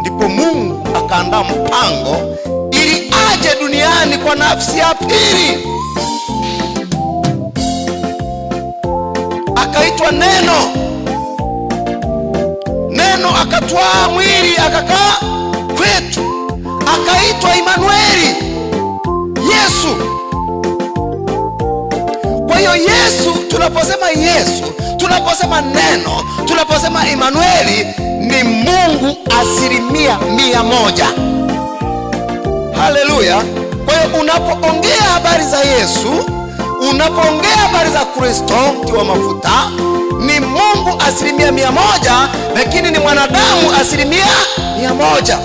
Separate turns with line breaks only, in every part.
ndipo Mungu akaandaa mpango ili aje duniani kwa nafsi ya pili. Akaitwa Neno. Neno akatwaa mwili akakaa kwetu, akaitwa Imanueli, Yesu. Kwa hiyo Yesu, tunaposema Yesu, tunaposema Neno, tunaposema Imanueli, ni Mungu 100%. Haleluya. Kwa hiyo unapoongea habari za Yesu, unapoongea habari za Kristo mti wa mafuta, ni Mungu 100%, lakini ni mwanadamu 100%.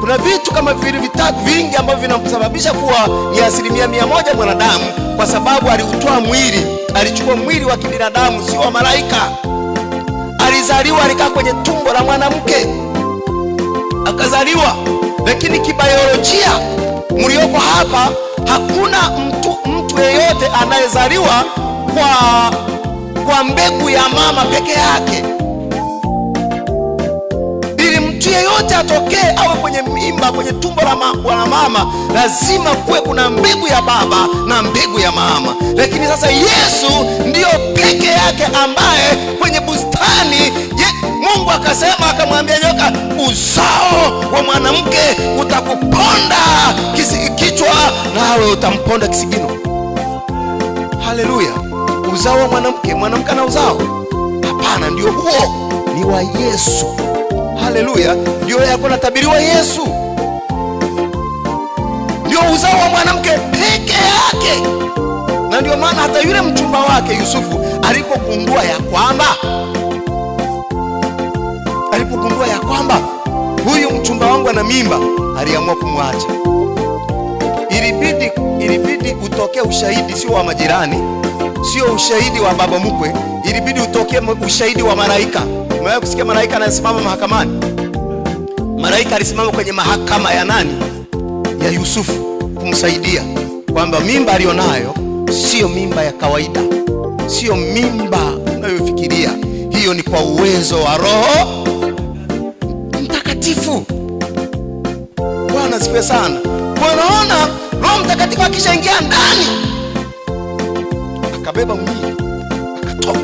Kuna vitu kama viwili vitatu vingi ambavyo vinamsababisha kuwa ni 100% mwanadamu, kwa sababu aliutoa mwili, alichukua mwili wa kibinadamu, sio wa malaika. Alizaliwa, alikaa kwenye tumbo la mwanamke akazaliwa, lakini kibiolojia mlioko hapa hakuna mtu yeyote anayezaliwa kwa mbegu ya mama peke yake. Ili mtu yeyote atokee awe kwenye mimba, kwenye tumbo la mama, lazima kuwe kuna mbegu ya baba na mbegu ya mama. Lakini sasa Yesu ndiyo peke yake ambaye kwenye bustani Mungu akasema, akamwambia nyoka, uzao wa mwanamke utakuponda kichwa, nawe utamponda kisigino. Haleluya. Uzao wa mwanamke ana uzao? Hapana, ndio huo ni wa Yesu. Haleluya. Ndio yako natabiriwa Yesu, ndio uzao wa mwanamke peke yake. Na ndio maana hata yule mchumba wake Yusufu alipogundua ya kwamba huyu mchumba wangu ana mimba, aliamua kumwacha. Ilibidi utokee ushahidi, sio wa majirani, sio ushahidi wa baba mkwe, ilibidi utokee ushahidi wa malaika. Umewahi kusikia malaika anasimama mahakamani? Malaika alisimama kwenye mahakama ya nani? Ya Yusufu, kumsaidia kwamba mimba alionayo sio mimba ya kawaida, sio mimba unayofikiria. Hiyo ni kwa uwezo wa Roho Mtakatifu. Bwana asifiwe sana. Unaona, Roho Mtakatifu akishaingia ndani, akabeba mwili, akatoka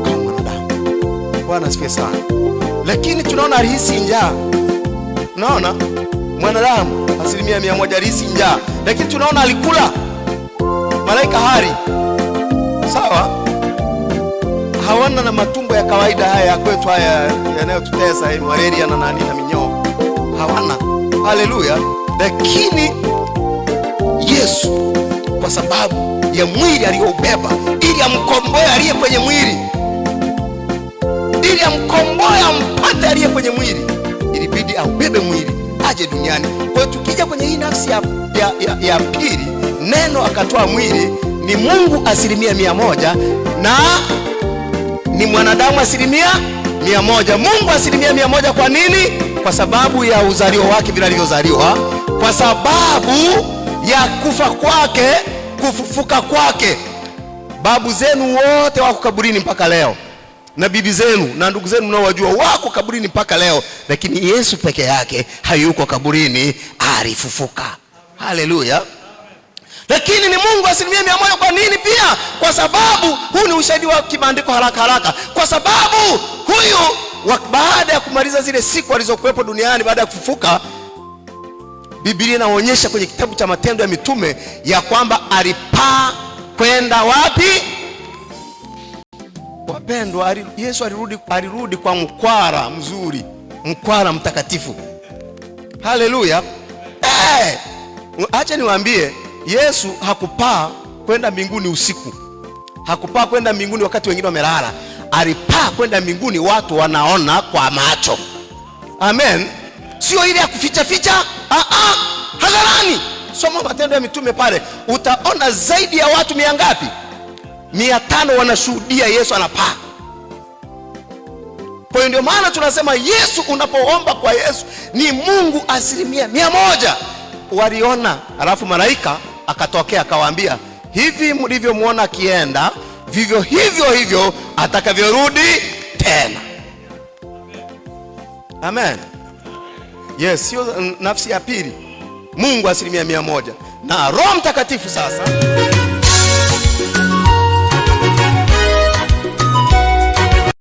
kama mwanadamu. Bwana asifiwe sana. Lakini tunaona alihisi njaa. Unaona, mwanadamu 100% alihisi njaa, lakini tunaona alikula. Malaika hari, sawa, hawana na matumbo ya kawaida haya ya kwetu, haya yanayotutesa, malaria na nani na minyoo, hawana. Haleluya. Lakini Yesu, kwa sababu ya mwili aliyoubeba, ili amkomboe aliye kwenye mwili, ili amkomboe ampate aliye kwenye mwili, ilibidi aubebe mwili aje duniani. Kwa hiyo tukija kwenye hii nafsi ya pili, Neno akatoa mwili, ni Mungu 100% na ni mwanadamu 100%. Mungu 100%. Kwa nini? Kwa sababu ya uzalio wake vile alivyozaliwa, kwa sababu ya kufa kwake, kufufuka kwake. Babu zenu wote wako kaburini mpaka leo, na bibi zenu na ndugu zenu mnaowajua wako kaburini mpaka leo, lakini Yesu peke yake hayuko kaburini, alifufuka. Haleluya. Lakini ni Mungu 100%. Kwa nini pia? Kwa sababu huu ni ushahidi wa kimaandiko haraka. Kwa sababu huyu baada ya kumaliza zile siku alizokuwepo duniani baada ya kufufuka, Biblia inaonyesha kwenye kitabu cha Matendo ya Mitume ya kwamba alipaa kwenda wapi? Wapendwa, Yesu alirudi kwa mkwara mzuri, mkwara mtakatifu. Haleluya. Acha niwaambie, Yesu hakupaa kwenda mbinguni usiku. Hakupaa kwenda mbinguni wakati wengine wamelala. Alipaa kwenda mbinguni watu wanaona kwa macho. Amen. Sio ile ya kuficha. Hadharani. Soma Matendo ya Mitume pale, utaona zaidi ya watu 500 wanashuhudia Yesu anapaa. Kwa hiyo ndio maana tunasema Yesu, unapoomba kwa Yesu ni Mungu 100%. Waliona, alafu malaika akatokea akawaambia, hivi mlivyomuona akienda, vivyo hivyo atakavyorudi tena. Amen. Yes, sio nafsi ya pili. Mungu 100%. Na Roho Mtakatifu sasa